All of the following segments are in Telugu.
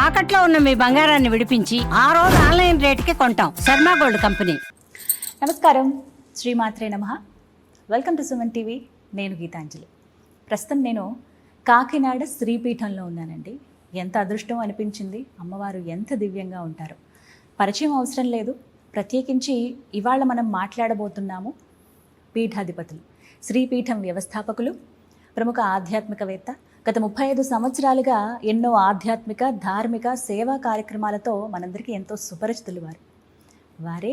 తాకట్లో ఉన్న మీ బంగారాన్ని విడిపించి ఆ రోజు ఆన్లైన్ రేటుకి కొంటాం. Sharma gold company. నమస్కారం, శ్రీమాత్రే నమః. Welcome to Suman TV. నేను గీతాంజలి. ప్రస్తుతం నేను కాకినాడ శ్రీపీఠంలో ఉన్నానండి. ఎంత అదృష్టం అనిపించింది. అమ్మవారు ఎంత దివ్యంగా ఉంటారో. పరిచయం అవసరం లేదు. ప్రత్యేకించి ఇవాళ మనం మాట్లాడబోతున్నాము పీఠాధిపతులు, శ్రీపీఠం వ్యవస్థాపకులు, ప్రముఖ ఆధ్యాత్మికవేత్త. గత 35 సంవత్సరాలుగా ఎన్నో ఆధ్యాత్మిక, ధార్మిక, సేవా కార్యక్రమాలతో మనందరికీ ఎంతో సుపరిచితులు వారే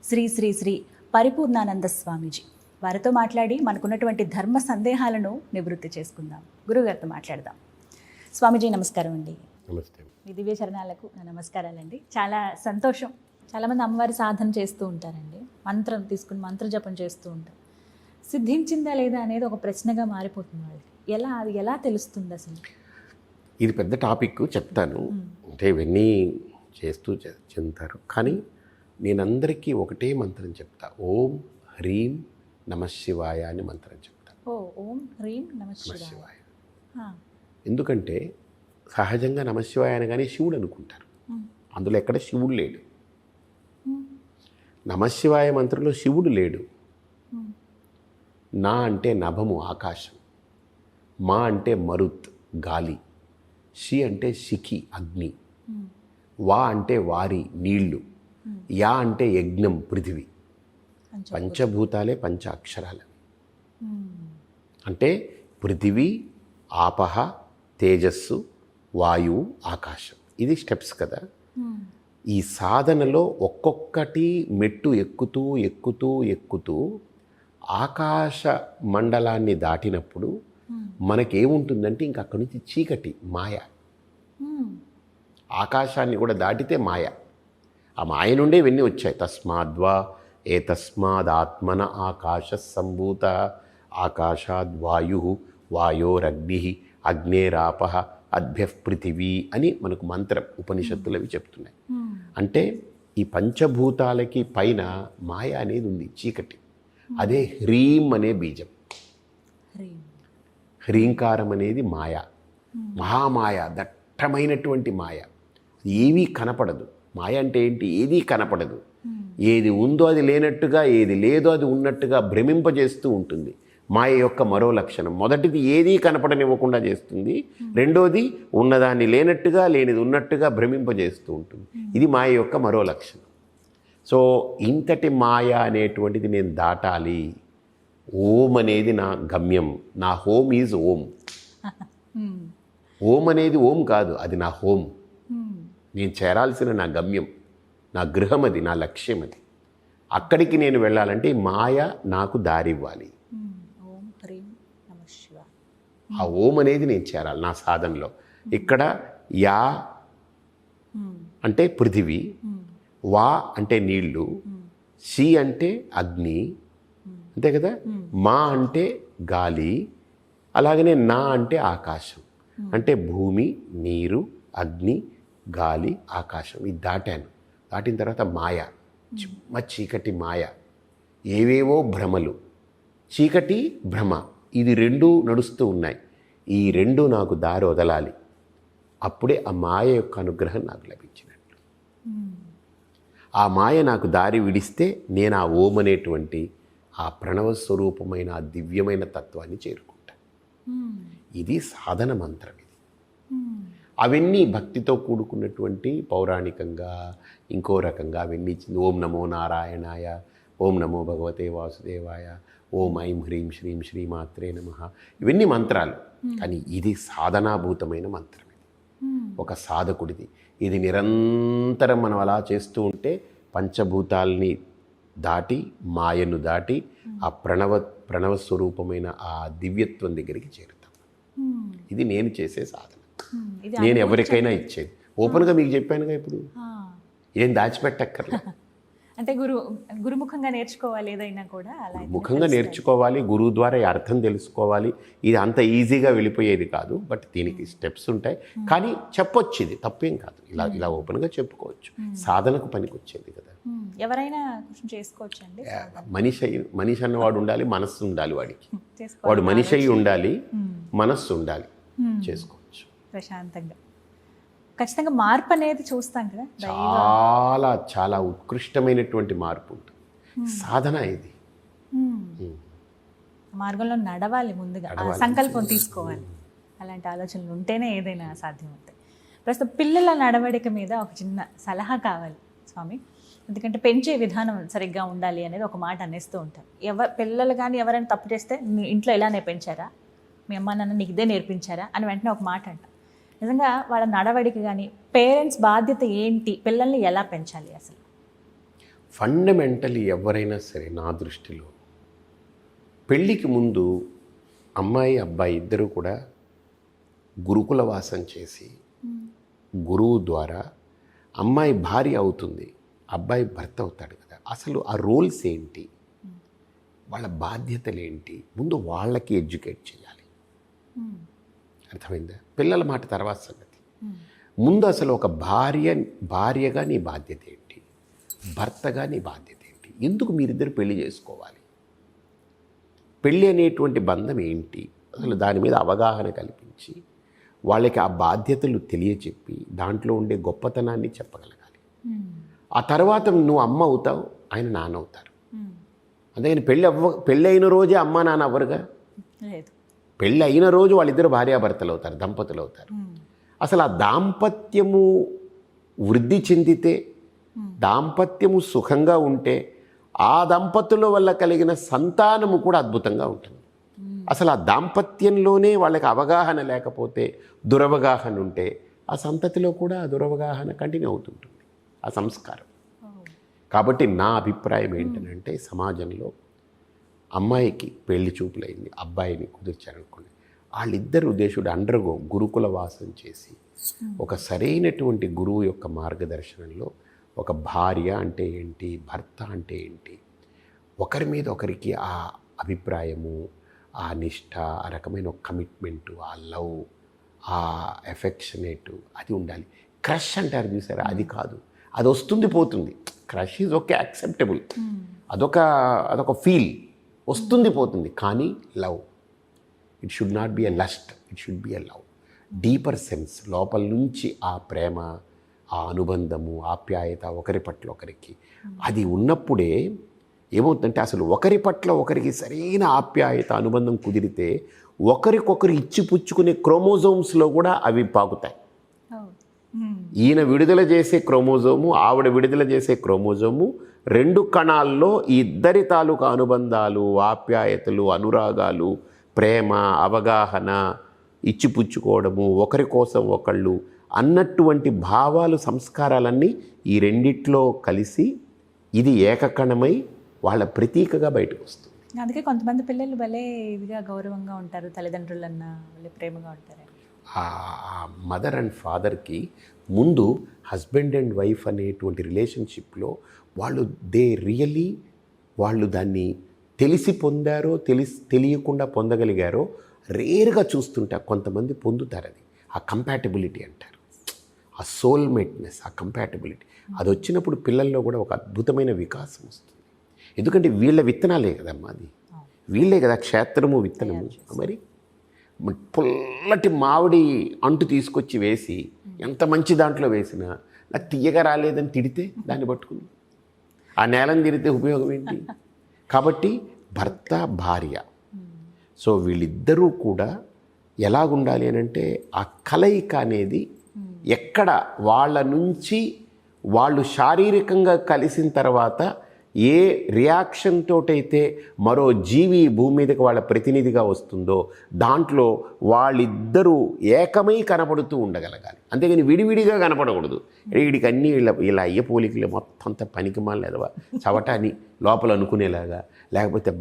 శ్రీ శ్రీ శ్రీ పరిపూర్ణానంద స్వామీజీ. వారితో మాట్లాడి మనకున్నటువంటి ధర్మ సందేహాలను నివృత్తి చేసుకుందాం. గురువుగారితో మాట్లాడదాం. స్వామీజీ నమస్కారం అండి. నమస్తే. మీ దివ్య చరణాలకు నా నమస్కారాలండి. చాలా సంతోషం. చాలామంది అమ్మవారి సాధన చేస్తూ ఉంటారండి, మంత్రం తీసుకుని మంత్ర జపం చేస్తూ ఉంటారు. సిద్ధించిందా లేదా అనేది ఒక ప్రశ్నగా మారిపోతుంది వాళ్ళకి. అది ఎలా తెలుస్తుంది అసలు? ఇది పెద్ద టాపిక్, చెప్తాను. అంటే ఇవన్నీ చేస్తూ చెందుతారు, కానీ నేనందరికీ ఒకటే మంత్రం చెప్తా. ఓం హ్రీం నమశివాయ అని మంత్రం చెప్తా. ఓం హ్రీం నమశివాయ. ఎందుకంటే సహజంగా నమశివాయ అనగానే శివుడు అనుకుంటారు. అందులో ఎక్కడ శివుడు లేడు. నమశివాయ మంత్రంలో శివుడు లేడు. నా అంటే నభము, ఆకాశం. మా అంటే మరుత్, గాలి. షి అంటే శిఖి, అగ్ని. వా అంటే వారి, నీళ్లు. యా అంటే యజ్ఞం, పృథివీ. పంచభూతాలే పంచ అక్షరాలు. అంటే పృథివీ, ఆపహ, తేజస్సు, వాయువు, ఆకాశం. ఇది స్టెప్స్ కదా. ఈ సాధనలో ఒక్కొక్కటి మెట్టు ఎక్కుతూ ఎక్కుతూ ఎక్కుతూ ఆకాశ మండలాన్ని దాటినప్పుడు మనకేముంటుందంటే ఇంక అక్కడి నుంచి చీకటి, మాయ. ఆకాశాన్ని కూడా దాటితే మాయ. ఆ మాయ నుండే ఇవన్నీ వచ్చాయి. తస్మాద్వా ఏ తస్మాదాత్మన ఆకాశ సంభూత ఆకాశాద్వాయు వాయోరగ్ని అగ్నేరాప అద్భ్య పృథివీ అని మనకు మంత్రం ఉపనిషత్తులు అవి చెప్తున్నాయి. అంటే ఈ పంచభూతాలకి పైన మాయ అనేది ఉంది, చీకటి. అదే హ్రీం అనే బీజం. హ్రీంకారం అనేది మాయ, మహామాయ, దట్టమైనటువంటి మాయ. ఏవీ కనపడదు. మాయ అంటే ఏంటి? ఏదీ కనపడదు. ఏది ఉందో అది లేనట్టుగా, ఏది లేదో అది ఉన్నట్టుగా భ్రమింపజేస్తూ ఉంటుంది. మాయ యొక్క మరో లక్షణం. మొదటిది ఏదీ కనపడనివ్వకుండా చేస్తుంది. రెండోది ఉన్నదాన్ని లేనట్టుగా, లేనిది ఉన్నట్టుగా భ్రమింపజేస్తూ ఉంటుంది. ఇది మాయ యొక్క మరో లక్షణం. సో ఇంతటి మాయ అనేటువంటిది నేను దాటాలి. ఓం అనేది నా గమ్యం. నా హోమ్ ఈజ్ ఓం. ఓం అనేది ఓం కాదు, అది నా హోమ్. నేను చేరాల్సిన నా గమ్యం, నా గృహం అది, నా లక్ష్యం అది. అక్కడికి నేను వెళ్ళాలంటే మాయ నాకు దారి ఇవ్వాలి. ఆ ఓం అనేది నేను చేరాలి నా సాధనలో. ఇక్కడ యా అంటే పృథివీ, వా అంటే నీళ్లు, షి అంటే అగ్ని, అంతే కదా. మా అంటే గాలి, అలాగనే నా అంటే ఆకాశం. అంటే భూమి, నీరు, అగ్ని, గాలి, ఆకాశం. ఇది దాటాను. దాటిన తర్వాత మాయ, చిమ్మ చీకటి మాయ, ఏవేవో భ్రమలు. చీకటి, భ్రమ, ఇది రెండు నడుస్తూ ఉన్నాయి. ఈ రెండు నాకు దారి వదలాలి. అప్పుడే ఆ మాయ యొక్క అనుగ్రహం నాకు లభించినట్లు. ఆ మాయ నాకు దారి విడిస్తే నేను ఆ ఓం అనేటువంటి ఆ ప్రణవ స్వరూపమైన ఆ దివ్యమైన తత్వాన్ని చేరుకుంటా. ఇది సాధన మంత్రం. ఇది అవన్నీ భక్తితో కూడుకున్నటువంటి పౌరాణికంగా ఇంకో రకంగా అవన్నీ. ఓం నమో నారాయణాయ, ఓం నమో భగవతే వాసుదేవాయ, ఓం ఐం హ్రీం శ్రీం శ్రీమాత్రే నమః. ఇవన్నీ మంత్రాలు, కానీ ఇది సాధనాభూతమైన మంత్రం. ఇది ఒక సాధకుడిది. ఇది నిరంతరం మనం అలా చేస్తూ ఉంటే పంచభూతాల్ని దాటి, మాయను దాటి ఆ ప్రణవ స్వరూపమైన ఆ దివ్యత్వం దగ్గరికి చేరుతాం. ఇది నేను చేసే సాధన. నేను ఎవరికైనా ఇచ్చేది. ఓపెన్గా మీకు చెప్పానుగా, ఇప్పుడు ఏం దాచిపెట్టక్కర్లే. అంటే గురుముఖంగా నేర్చుకోవాలి. ఏదైనా కూడా అలా ముఖంగా నేర్చుకోవాలి. గురువు ద్వారా ఈ అర్థం తెలుసుకోవాలి. ఇది అంత ఈజీగా వెళ్ళిపోయేది కాదు. బట్ దీనికి స్టెప్స్ ఉంటాయి. కానీ చెప్పొచ్చు, ఇది తప్పేం కాదు. ఇలా ఓపెన్గా చెప్పుకోవచ్చు. సాధనకు పనికి వచ్చేది కదా. ఎవరైనా చేసుకోవచ్చు అండి. మనిషి అన్నవాడు ఉండాలి, మనస్సు ఉండాలి వాడికి. వాడు మనిషి అయి ఉండాలి, మనస్సు ఉండాలి, చేసుకోవచ్చు ప్రశాంతంగా. ఖచ్చితంగా మార్పు అనేది చూస్తాం కదా. చాలా చాలా ఉత్కృష్టమైనటువంటి మార్పు ఉంటుంది. సాధన ఇది. మార్గంలో నడవాలి, ముందుగా ఆ సంకల్పం తీసుకోవాలి. అలాంటి ఆలోచనలు ఉంటేనే ఏదైనా సాధ్యమవుతాయి. ప్రస్తుతం పిల్లల నడవడిక మీద ఒక చిన్న సలహా కావాలి స్వామి. ఎందుకంటే పెంచే విధానం సరిగ్గా ఉండాలి అనేది ఒక మాట అనేస్తూ ఉంటారు. పిల్లలు కానీ ఎవరైనా తప్పు చేస్తే మీ ఇంట్లో ఇలానే పెంచారా, మీ అమ్మ నాన్న నీకు ఇదే నేర్పించారా అని వెంటనే ఒక మాట అంట. నిజంగా వాళ్ళ నడవడిక కానీ పేరెంట్స్ బాధ్యత ఏంటి, పిల్లల్ని ఎలా పెంచాలి అసలు? ఫండమెంటలీ ఎవరైనా సరే నా దృష్టిలో పెళ్ళికి ముందు అమ్మాయి అబ్బాయి ఇద్దరు కూడా గురుకుల వాసం చేసి గురువు ద్వారా అమ్మాయి భార్య అవుతుంది, అబ్బాయి భర్త అవుతాడు కదా. అసలు ఆ రోల్స్ ఏంటి, వాళ్ళ బాధ్యతలు ఏంటి, ముందు వాళ్ళకి ఎడ్యుకేట్ చేయాలి. అర్థమైందా? పిల్లల మాట తర్వాత సంగతి. ముందు అసలు ఒక భార్యగా నీ బాధ్యత ఏంటి, భర్తగా నీ బాధ్యత ఏంటి, ఎందుకు మీరిద్దరు పెళ్లి చేసుకోవాలి, పెళ్ళి అనేటువంటి బంధం ఏంటి, అసలు దాని మీద అవగాహన కల్పించి వాళ్ళకి ఆ బాధ్యతలు తెలియచెప్పి దాంట్లో ఉండే గొప్పతనాన్ని చెప్పగలగాలి. ఆ తర్వాత నువ్వు అమ్మ అవుతావు, ఆయన నాన్న అవుతారు. అందుకని పెళ్ళి అయిన రోజే అమ్మ నాన్న అవ్వరుగా. పెళ్ళి అయిన రోజు వాళ్ళిద్దరు భార్యాభర్తలు అవుతారు, దంపతులు అవుతారు. అసలు ఆ దాంపత్యము వృద్ధి చెందితే, దాంపత్యము సుఖంగా ఉంటే ఆ దంపతుల వల్ల కలిగిన సంతానము కూడా అద్భుతంగా ఉంటుంది. అసలు ఆ దాంపత్యంలోనే వాళ్ళకి అవగాహన లేకపోతే, దురవగాహన ఉంటే ఆ సంతతిలో కూడా ఆ దురవగాహన కంటిన్యూ అవుతుంటుంది, ఆ సంస్కారం. కాబట్టి నా అభిప్రాయం ఏంటంటే, సమాజంలో అమ్మాయికి పెళ్లి చూపులైంది, అబ్బాయిని కుదిర్చారనుకోండి, వాళ్ళిద్దరు దేశుడు గురుకుల వాసం చేసి ఒక సరైనటువంటి గురువు యొక్క మార్గదర్శనంలో ఒక భార్య అంటే ఏంటి, భర్త అంటే ఏంటి, ఒకరి మీద ఒకరికి ఆ అభిప్రాయము, ఆ నిష్ఠ, ఆ రకమైన కమిట్మెంటు, ఆ లవ్, ఆ ఎఫెక్షనేటు అది ఉండాలి. క్రష్ అంటారు చూసారా, అది కాదు. అది వస్తుంది పోతుంది. క్రష్ ఈజ్ ఓకే, యాక్సెప్టబుల్, అదొక ఫీల్, వస్తుంది పోతుంది. కానీ love, it should not be a lust, it should be a love, deeper sense. లోపల నుంచి ఆ ప్రేమ, ఆ అనుబంధము, ఆప్యాయత ఒకరి పట్ల ఒకరికి అది ఉన్నప్పుడే ఏమవుతుందంటే, అసలు ఒకరి పట్ల ఒకరికి సరైన ఆప్యాయత, అనుబంధం కుదిరితే ఒకరికొకరు ఇచ్చిపుచ్చుకునే క్రోమోజోమ్స్లో కూడా అవి పాకుతాయి. ఈయన విడుదల చేసే క్రోమోజోము, ఆవిడ విడుదల చేసే క్రోమోజోము, రెండు కణాల్లో ఈ ఇద్దరి తాలూకా అనుబంధాలు, ఆప్యాయతలు, అనురాగాలు, ప్రేమ, అవగాహన, ఇచ్చిపుచ్చుకోవడము, ఒకరి కోసం ఒకళ్ళు అన్నటువంటి భావాలు, సంస్కారాలన్నీ ఈ రెండిట్లో కలిసి ఇది ఏకకణమై వాళ్ళ ప్రతీకగా బయటకు వస్తుంది. అందుకే కొంతమంది పిల్లలు భలే ఇదిగా గౌరవంగా ఉంటారు, తల్లిదండ్రులన్నా భలే ప్రేమగా ఉంటారు. ఆ మదర్ అండ్ ఫాదర్కి ముందు హస్బెండ్ అండ్ వైఫ్ అనేటువంటి రిలేషన్షిప్లో వాళ్ళు దాన్ని తెలిసి పొందారో తెలియకుండా పొందగలిగారో రేర్గా చూస్తుంటే కొంతమంది పొందుతారు. అది ఆ కంపాటబిలిటీ అంటారు, ఆ సోల్మేట్నెస్, ఆ కంపాటబిలిటీ. అది వచ్చినప్పుడు పిల్లల్లో కూడా ఒక అద్భుతమైన వికాసం వస్తుంది. ఎందుకంటే వీళ్ళ విత్తనాలే కదమ్మా, అది వీళ్ళే కదా క్షేత్రము, విత్తనము. మరి పుల్లటి మామిడి అంటు తీసుకొచ్చి వేసి ఎంత మంచి దాంట్లో వేసినా నాకు తీయగా రాలేదని తిడితే దాన్ని పట్టుకుని ఆ నేలను తిరిగితే ఉపయోగం ఏంటి? కాబట్టి భర్త భార్య, సో వీళ్ళిద్దరూ కూడా ఎలాగుండాలి అని అంటే, ఆ కలయిక అనేది ఎక్కడ వాళ్ళ నుంచి వాళ్ళు శారీరకంగా కలిసిన తర్వాత ఏ రియాక్షన్ తోటైతే మరో జీవి భూమి మీదకి వాళ్ళ ప్రతినిధిగా వస్తుందో దాంట్లో వాళ్ళిద్దరూ ఏకమై కనపడుతూ ఉండగలగాలి. అంతేగాని విడివిడిగా కనపడకూడదు. వీడికి అన్నీ ఇలా అయ్య పోలికలు మొత్తం అంతా పనికిమాలి ఎదవా చవటాన్ని లోపల అనుకునేలాగా, లేకపోతే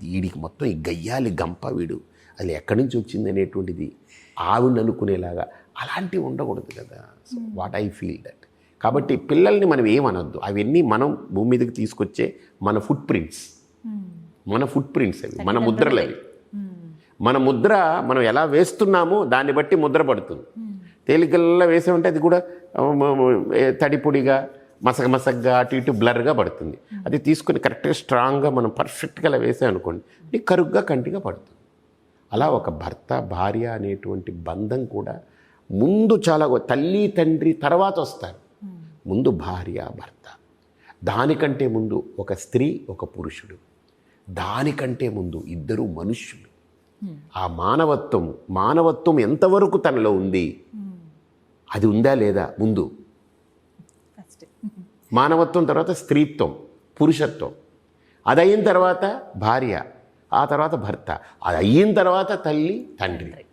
వీడికి మొత్తం ఈ గయ్యాలి గంప వీడు అది ఎక్కడి నుంచి వచ్చింది అనేటువంటిది ఆవిడని అనుకునేలాగా అలాంటివి ఉండకూడదు కదా. So what I feel that. కాబట్టి పిల్లల్ని మనం ఏమనొద్దు, అవన్నీ మనం భూమి మీదకి తీసుకొచ్చే మన ఫుట్ ప్రింట్స్ అవి, మన ముద్రలు అవి. మన ముద్ర మనం ఎలా వేస్తున్నామో దాన్ని బట్టి ముద్ర పడుతుంది. తేలికల్లా వేసామంటే అది కూడా తడిపొడిగా, మసగగా, అటు ఇటు బ్లర్గా పడుతుంది. అది తీసుకొని కరెక్ట్గా స్ట్రాంగ్గా మనం పర్ఫెక్ట్గా వేసామనుకోండి, కరుగ్గా కంటిగా పడుతుంది. అలా ఒక భర్త భార్య అనేటువంటి బంధం కూడా ముందు చాలా తల్లి తండ్రి తర్వాత వస్తారు. ముందు భార్య భర్త, దానికంటే ముందు ఒక స్త్రీ ఒక పురుషుడు, దానికంటే ముందు ఇద్దరు మనుష్యులు. ఆ మానవత్వం ఎంతవరకు తనలో ఉంది, అది ఉందా లేదా ముందు. ఫస్ట్ మానవత్వం తర్వాత స్త్రీత్వం పురుషత్వం, అది అయిన తర్వాత భార్య, ఆ తర్వాత భర్త, అది అయిన తర్వాత తల్లి తండ్రి.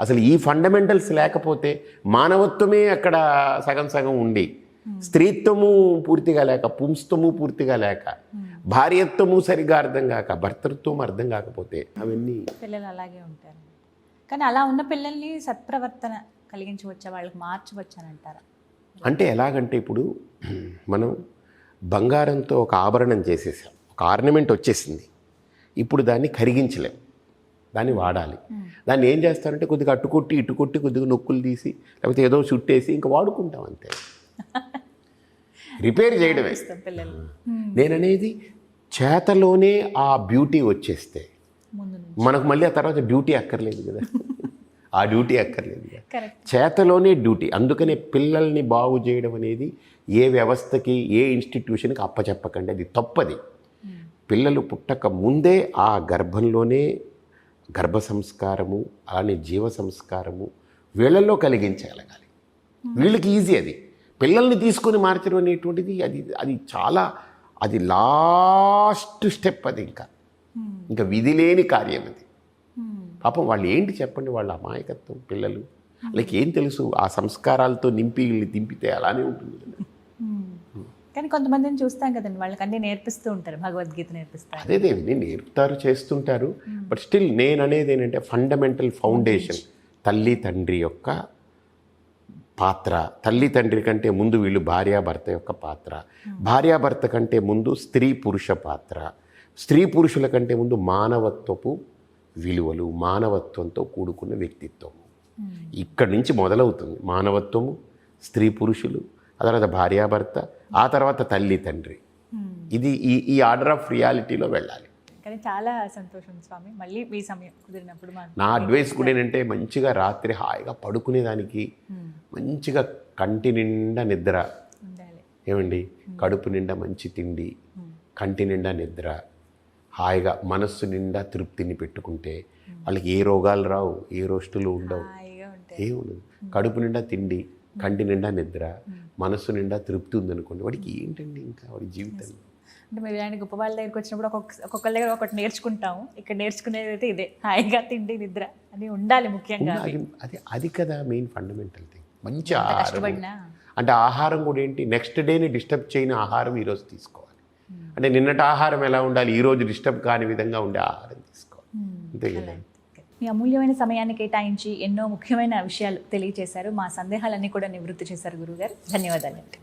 అసలు ఈ ఫండమెంటల్స్ లేకపోతే మానవత్వమే అక్కడ సగం సగం ఉండి, స్త్రీత్వము పూర్తిగా లేక, పుంస్తము పూర్తిగా లేక, భార్యత్వము సరిగా అర్థం కాక, భర్తృత్వం అర్థం కాకపోతే అవన్నీ పిల్లలు అలాగే ఉంటారు. కానీ అలా ఉన్న పిల్లల్ని సత్ప్రవర్తన కలిగించవచ్చా, వాళ్ళకి మార్చవచ్చానంటారా? అంటే ఎలాగంటే ఇప్పుడు మనం బంగారంతో ఒక ఆభరణం చేసేసాం, ఒక ఆర్నమెంట్ వచ్చేసింది. ఇప్పుడు దాన్ని కరిగించలేం, దాన్ని వాడాలి. దాన్ని ఏం చేస్తారంటే కొద్దిగా అట్టుకొట్టి ఇట్టుకొట్టి కొద్దిగా నొక్కులు తీసి లేకపోతే ఏదో చుట్టేసి ఇంకా వాడుకుంటాం అంతే. రిపేర్ చేయడమే. పిల్లలు నేననేది చేతలోనే ఆ బ్యూటీ వచ్చేస్తే ముందు మనకు మళ్ళీ ఆ తర్వాత డ్యూటీ అక్కర్లేదు కదా. ఆ డ్యూటీ అక్కర్లేదు కదా, కరెక్ట్. చేతలోనే డ్యూటీ. అందుకనే పిల్లల్ని బాగు చేయడం అనేది ఏ వ్యవస్థకి ఏ ఇన్స్టిట్యూషన్కి అప్పచెప్పకండి, అది తప్పది. పిల్లలు పుట్టక ముందే ఆ గర్భంలోనే గర్భ సంస్కారము అలానే జీవ సంస్కారము వీళ్ళల్లో కలిగించగలగాలి. వీళ్ళకి ఈజీ అది. పిల్లల్ని తీసుకొని మార్చడం అనేటువంటిది అది చాలా, అది లాస్ట్ స్టెప్. అది ఇంకా విధి లేని కార్యం అది. పాపం వాళ్ళు ఏంటి చెప్పండి, వాళ్ళ అమాయకత్వం పిల్లలు, వాళ్ళకి ఏం తెలుసు. ఆ సంస్కారాలతో నింపి దింపితే అలానే ఉంటుంది కదా. కానీ కొంతమందిని చూస్తాం కదండి, వాళ్ళకి అన్నీ నేర్పిస్తూ ఉంటారు, భగవద్గీత నేర్పిస్తారు. అదే నేర్పుతారు, చేస్తుంటారు. బట్ స్టిల్ నేను అనేది ఏంటంటే ఫండమెంటల్ ఫౌండేషన్ తల్లి తండ్రి యొక్క పాత్ర. తల్లి తండ్రి కంటే ముందు వీళ్ళు భార్యాభర్త యొక్క పాత్ర, భార్యాభర్త కంటే ముందు స్త్రీ పురుష పాత్ర, స్త్రీ పురుషుల కంటే ముందు మానవత్వపు విలువలు, మానవత్వంతో కూడుకున్న వ్యక్తిత్వము. ఇక్కడి నుంచి మొదలవుతుంది మానవత్వము, స్త్రీ పురుషులు, ఆ తర్వాత భార్యాభర్త, ఆ తర్వాత తల్లి తండ్రి. ఇది ఈ ఆర్డర్ ఆఫ్ రియాలిటీలో వెళ్ళాలి. కానీ చాలా సంతోషం స్వామి, మళ్ళీ మీ సమయం కుదిరినప్పుడు నా అడ్వైస్ కూడా ఏంటంటే మంచిగా రాత్రి హాయిగా పడుకునేదానికి మంచిగా కంటి నిండా నిద్ర, ఉండాలి. ఏమండి, కడుపు నిండా మంచి తిండి, కంటి నిండా నిద్ర, హాయిగా మనస్సు నిండా తృప్తిని పెట్టుకుంటే వాళ్ళకి ఏ రోగాలు రావు, ఏ రోస్టులు ఉండవు, హాయిగా ఉంటాయి. ఏముండదు. కడుపు నిండా తిండి, కంటి నిండా నిద్ర, మనస్సు నిండా తృప్తి ఉందనుకోండి, వాడికి ఏంటండి ఇంకా వాడి జీవితం. అంటే మీరు ఇలాంటి గొప్ప వాళ్ళ దగ్గరికి వచ్చినప్పుడు ఒక్కొక్కరి దగ్గర ఒకటి నేర్చుకుంటాము. ఇక్కడ నేర్చుకునేది అయితే ఇదే, హాయిగా తిండి నిద్ర అని ఉండాలి ముఖ్యంగా. అది కదా మెయిన్ ఫండమెంటల్ థింగ్. మంచి ఆహారం కష్టపడినా అంటే ఆహారం కూడా ఏంటి, నెక్స్ట్ డేని డిస్టర్బ్ చేయని ఆహారం ఈరోజు తీసుకోవాలి. అంటే నిన్నటి ఆహారం ఎలా ఉండాలి, ఈరోజు డిస్టర్బ్ కాని విధంగా ఉండే ఆహారం తీసుకోవాలి, అంతే కదా. మీ అమూల్యమైన సమయాన్ని కేటాయించి ఎన్నో ముఖ్యమైన విషయాలు తెలియజేశారు. మా సందేహాలన్నీ కూడా నివృత్తి చేశారు గురువుగారు. ధన్యవాదాలండి.